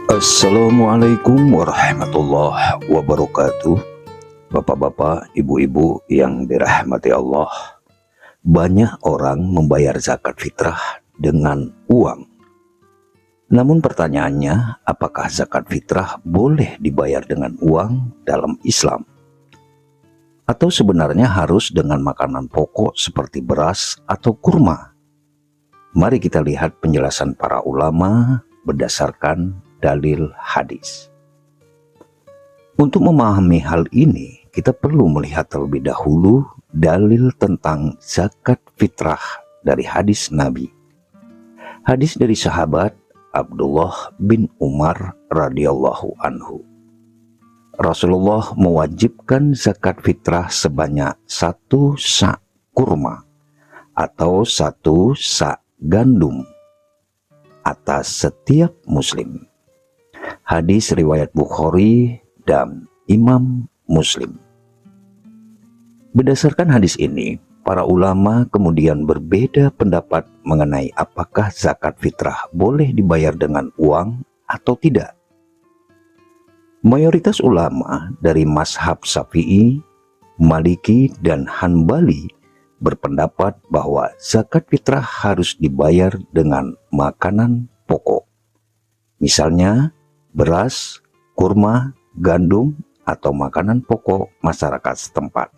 Assalamualaikum warahmatullahi wabarakatuh. Bapak-bapak, ibu-ibu yang dirahmati Allah. Banyak orang membayar zakat fitrah dengan uang. Namun pertanyaannya, apakah zakat fitrah boleh dibayar dengan uang dalam Islam? Atau sebenarnya harus dengan makanan pokok seperti beras atau kurma? Mari kita lihat penjelasan para ulama berdasarkan dalil hadis. Untuk memahami hal ini, kita perlu melihat terlebih dahulu dalil tentang zakat fitrah dari hadis Nabi. Hadis dari sahabat Abdullah bin Umar radhiyallahu anhu. Rasulullah mewajibkan zakat fitrah sebanyak 1 sa' kurma atau 1 sa' gandum atas setiap muslim. Hadis riwayat Bukhari dan Imam Muslim. Berdasarkan hadis ini, para ulama kemudian berbeda pendapat mengenai apakah zakat fitrah boleh dibayar dengan uang atau tidak. Mayoritas ulama dari mazhab Syafi'i, Maliki, dan Hanbali berpendapat bahwa zakat fitrah harus dibayar dengan makanan pokok. Misalnya, beras, kurma, gandum, atau makanan pokok masyarakat setempat.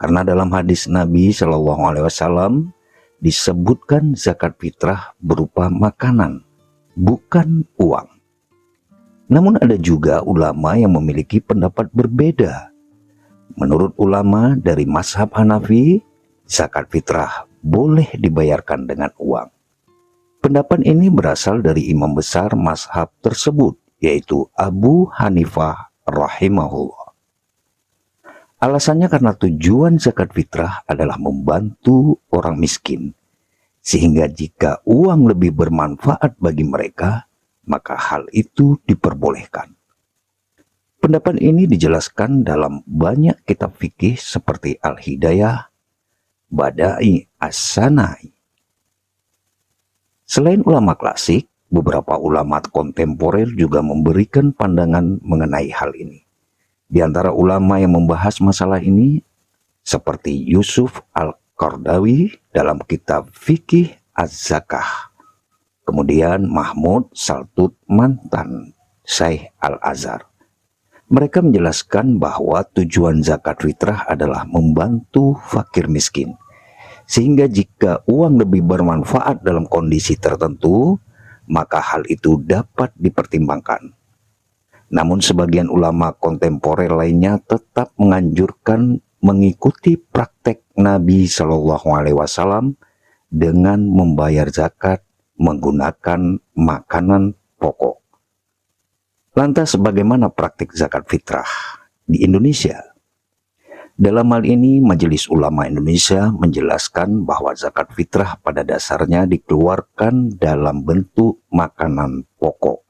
Karena dalam hadis Nabi Shallallahu Alaihi Wasallam disebutkan zakat fitrah berupa makanan, bukan uang. Namun ada juga ulama yang memiliki pendapat berbeda. Menurut ulama dari mazhab Hanafi, zakat fitrah boleh dibayarkan dengan uang. Pendapat ini berasal dari imam besar mazhab tersebut, yaitu Abu Hanifah rahimahullah. Alasannya karena tujuan zakat fitrah adalah membantu orang miskin, sehingga jika uang lebih bermanfaat bagi mereka, maka hal itu diperbolehkan. Pendapat ini dijelaskan dalam banyak kitab fikih seperti Al-Hidayah, Badai As-Sanai. Selain ulama klasik, beberapa ulama kontemporer juga memberikan pandangan mengenai hal ini. Di antara ulama yang membahas masalah ini, seperti Yusuf Al-Qardawi dalam kitab Fikih Az-Zakah. Kemudian Mahmud Saltut mantan Syekh Al-Azhar. Mereka menjelaskan bahwa tujuan zakat fitrah adalah membantu fakir miskin. Sehingga jika uang lebih bermanfaat dalam kondisi tertentu, maka hal itu dapat dipertimbangkan. Namun sebagian ulama kontemporer lainnya tetap menganjurkan mengikuti praktek Nabi Shallallahu Alaihi Wasallam dengan membayar zakat menggunakan makanan pokok. Lantas bagaimana praktik zakat fitrah di Indonesia? Dalam hal ini, Majelis Ulama Indonesia menjelaskan bahwa zakat fitrah pada dasarnya dikeluarkan dalam bentuk makanan pokok.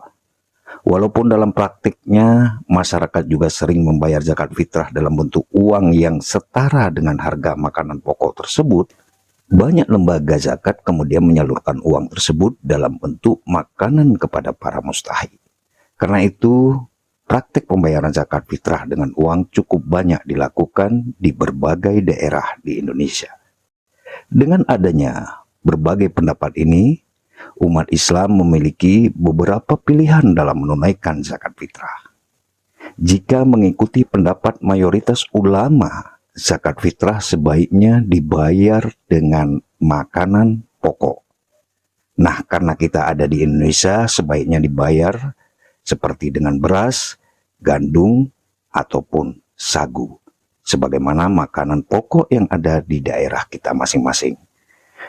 Walaupun dalam praktiknya, masyarakat juga sering membayar zakat fitrah dalam bentuk uang yang setara dengan harga makanan pokok tersebut, banyak lembaga zakat kemudian menyalurkan uang tersebut dalam bentuk makanan kepada para mustahik. Karena itu, praktik pembayaran zakat fitrah dengan uang cukup banyak dilakukan di berbagai daerah di Indonesia. Dengan adanya berbagai pendapat ini, umat Islam memiliki beberapa pilihan dalam menunaikan zakat fitrah. Jika mengikuti pendapat mayoritas ulama, zakat fitrah sebaiknya dibayar dengan makanan pokok. Nah, karena kita ada di Indonesia, sebaiknya dibayar seperti dengan beras, gandum, ataupun sagu, sebagaimana makanan pokok yang ada di daerah kita masing-masing.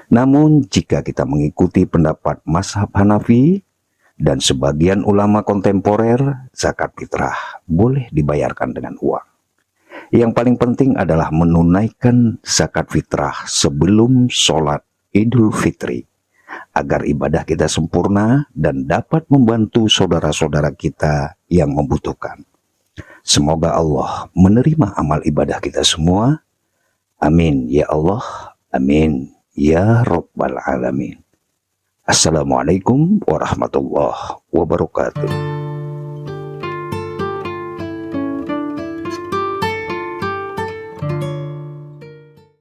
Namun, jika kita mengikuti pendapat mazhab Hanafi dan sebagian ulama kontemporer, zakat fitrah boleh dibayarkan dengan uang. Yang paling penting adalah menunaikan zakat fitrah sebelum sholat Idul Fitri, agar ibadah kita sempurna dan dapat membantu saudara-saudara kita yang membutuhkan. Semoga Allah menerima amal ibadah kita semua. Amin ya Allah, amin ya Rabbal Alamin. Assalamualaikum warahmatullahi wabarakatuh.